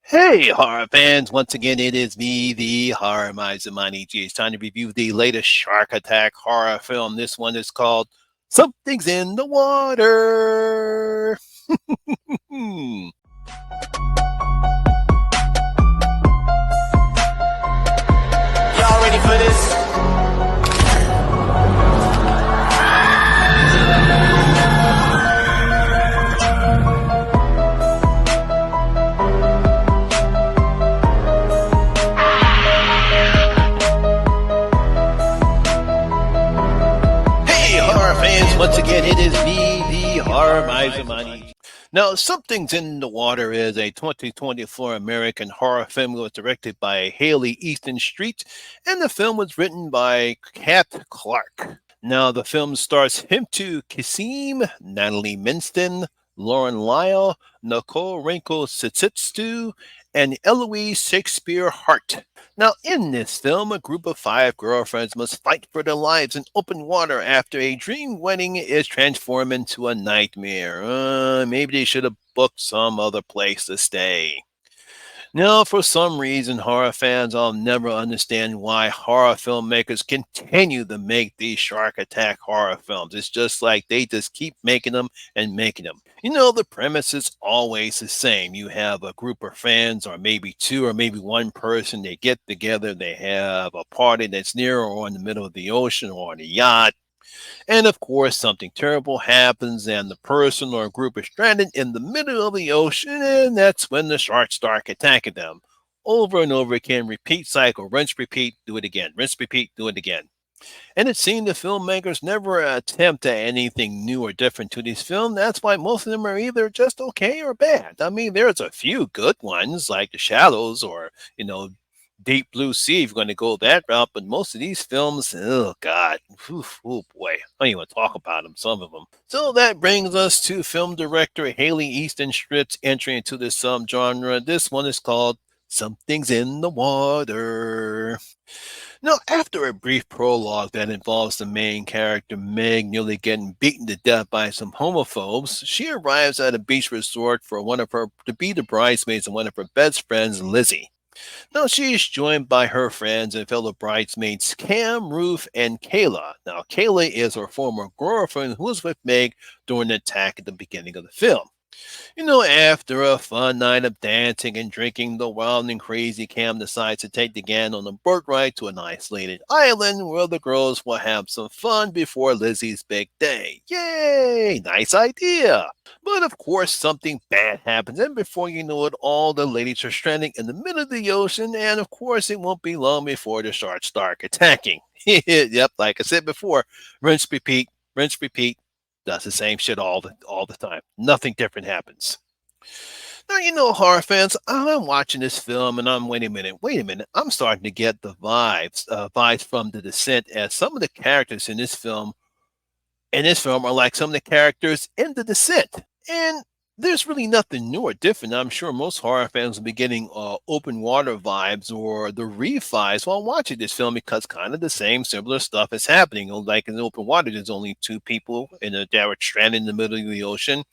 Hey, horror fans! Once again, it is me, the Horror Miser. It's time to review the latest Shark Attack horror film. This one is called Something's in the Water. Hmm. Y'all ready for this? Hey, horror fans! Once again, it is me, the Horror Miser. Now, Something's in the Water is a 2024 American horror film. It was directed by Haley Easton Street, and the film was written by Kat Clark. Now, the film stars Himtu Kasim, Natalie Minston, Lauren Lyle, Nicole Wrinkle Sitsitstu, and Eloise Shakespeare Hart. Now, in this film, a group of five girlfriends must fight for their lives in open water after a dream wedding is transformed into a nightmare. Maybe they should have booked some other place to stay. Now, for some reason, horror fans, I'll never understand why horror filmmakers continue to make these shark attack horror films. It's just like they just keep making them and making them. The premise is always the same. You have a group of friends, or maybe two, or maybe one person. They get together, they have a party that's near or in the middle of the ocean or on a yacht. And of course, something terrible happens, and the person or group is stranded in the middle of the ocean, and that's when the sharks start attacking them. Over and over again, repeat cycle, rinse, repeat, do it again, rinse, repeat, do it again. And it seemed the filmmakers never attempt at anything new or different to these films. That's why most of them are either just okay or bad. I mean, there's a few good ones like The Shadows or, Deep Blue Sea if you're going to go that route, but most of these films, oh God, oh boy, I don't even want to talk about them, some of them. So that brings us to film director Haley Easton Stritt's entry into this genre. This one is called Something's in the Water. Now, after a brief prologue that involves the main character Meg nearly getting beaten to death by some homophobes, she arrives at a beach resort for one of her to be the bridesmaids of one of her best friends, Lizzie. Now, she is joined by her friends and fellow bridesmaids Cam, Ruth, and Kayla. Now, Kayla is her former girlfriend who was with Meg during the attack at the beginning of the film. After a fun night of dancing and drinking, the wild and crazy Cam decides to take the gang on a boat ride to an isolated island where the girls will have some fun before Lizzie's big day. Yay! Nice idea! But of course, something bad happens, and before you know it, all the ladies are stranded in the middle of the ocean, and of course, it won't be long before the sharks start attacking. Yep, like I said before, rinse, repeat, does the same shit all the time. Nothing different happens. Now horror fans, I'm watching this film and I'm wait a minute. I'm starting to get the vibes from The Descent, as some of the characters in this film are like some of the characters in The Descent. And there's really nothing new or different. I'm sure most horror fans will be getting open water vibes or the reef vibes while watching this film, because kind of the same similar stuff is happening. Like in open water, there's only two people that are stranded in the middle of the ocean.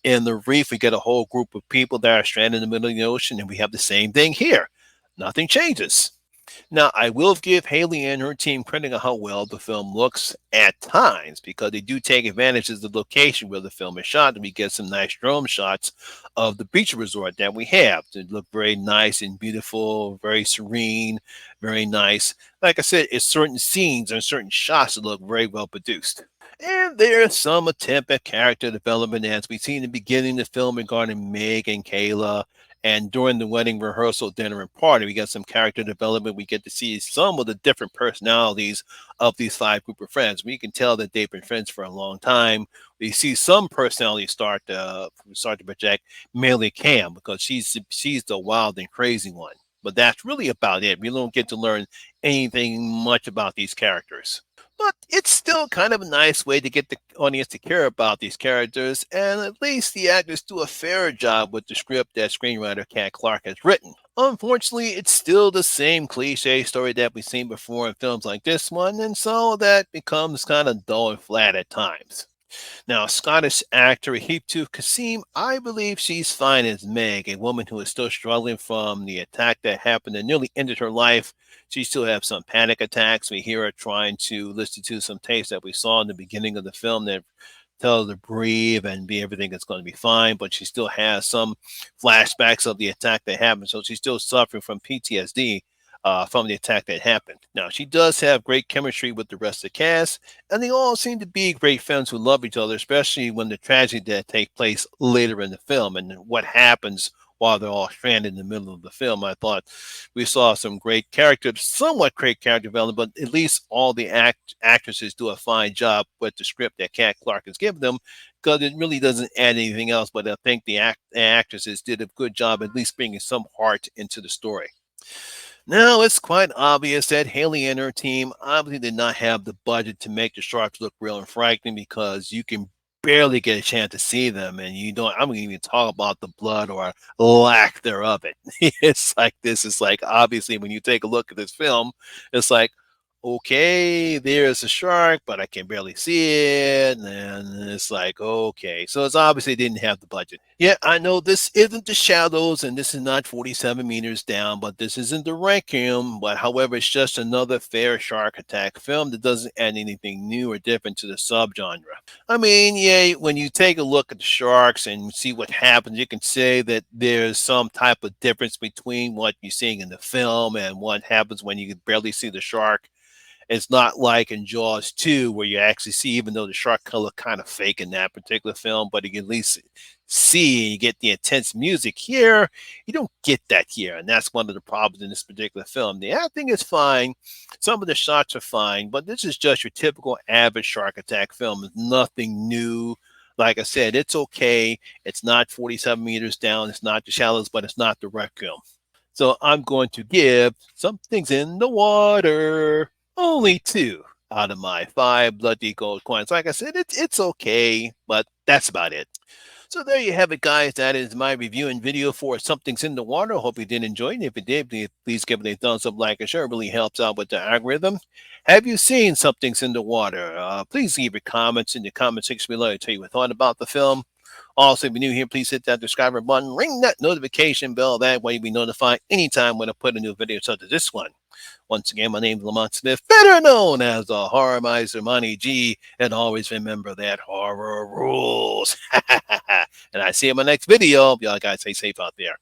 In the reef, we get a whole group of people that are stranded in the middle of the ocean, and we have the same thing here. Nothing changes. Now, I will give Haley and her team credit on how well the film looks at times, because they do take advantage of the location where the film is shot, and we get some nice drone shots of the beach resort that we have. They look very nice and beautiful, very serene, very nice. Like I said, it's certain scenes and certain shots that look very well produced. And there's some attempt at character development, as we see in the beginning of the film regarding Meg and Kayla. And during the wedding rehearsal, dinner, and party, we get some character development. We get to see some of the different personalities of these five group of friends. We can tell that they've been friends for a long time. We see some personalities start to project, mainly Cam, because she's the wild and crazy one. But that's really about it. We don't get to learn anything much about these characters. But it's still kind of a nice way to get the audience to care about these characters, and at least the actors do a fair job with the script that screenwriter Cat Clark has written. Unfortunately, it's still the same cliche story that we've seen before in films like this one, and so that becomes kind of dull and flat at times. Now, Scottish actor Hiptu Kasim, I believe she's fine as Meg, a woman who is still struggling from the attack that happened and nearly ended her life. She still has some panic attacks. We hear her trying to listen to some tapes that we saw in the beginning of the film that tell her to breathe and be everything is going to be fine, but she still has some flashbacks of the attack that happened. So she's still suffering from PTSD from the attack that happened. Now, she does have great chemistry with the rest of the cast, and they all seem to be great friends who love each other, especially when the tragedy that takes place later in the film and what happens while they're all stranded in the middle of the film. I thought we saw some great character, somewhat great character development, but at least all the actresses do a fine job with the script that Cat Clark has given them, because it really doesn't add anything else. But I think the actresses did a good job at least bringing some heart into the story. Now, it's quite obvious that Haley and her team obviously did not have the budget to make the sharks look real and frightening, because you can barely get a chance to see them, and you don't. I'm going to even talk about the blood or lack thereof. It. It's like this is like obviously when you take a look at this film, it's like okay, there's a shark, but I can barely see it. And it's like, okay. So it's obviously didn't have the budget. Yeah, I know this isn't the Shadows and this is not 47 meters down, but this isn't the Requiem. But however, it's just another fair shark attack film that doesn't add anything new or different to the subgenre. I mean, yeah, when you take a look at the sharks and see what happens, you can say that there's some type of difference between what you're seeing in the film and what happens when you can barely see the shark. It's not like in Jaws 2 where you actually see, even though the shark color kind of fake in that particular film, but you can at least see and you get the intense music here. You don't get that here. And that's one of the problems in this particular film. The acting is fine. Some of the shots are fine, but this is just your typical average shark attack film. It's nothing new. Like I said, it's okay. It's not 47 meters down. It's not the shallows, but it's not the Requiem. So I'm going to give Some Things in the Water only 2 out of my 5 bloody gold coins. Like I said, it's okay, but that's about it. So there you have it, guys. That is my review and video for Something's in the Water. Hope you did enjoy it. If you did, please give it a thumbs up, like, and share. It really helps out with the algorithm. Have you seen Something's in the Water? Please leave your comments in the comment section below to tell you what you thought about the film. Also, if you're new here, please hit that subscribe button, ring that notification bell. That way you'll be notified anytime when I put a new video such as this one. Once again, my name is Lamont Smith, better known as the Horror Miser Money G, and always remember that horror rules. And I see you in my next video. Y'all guys stay safe out there.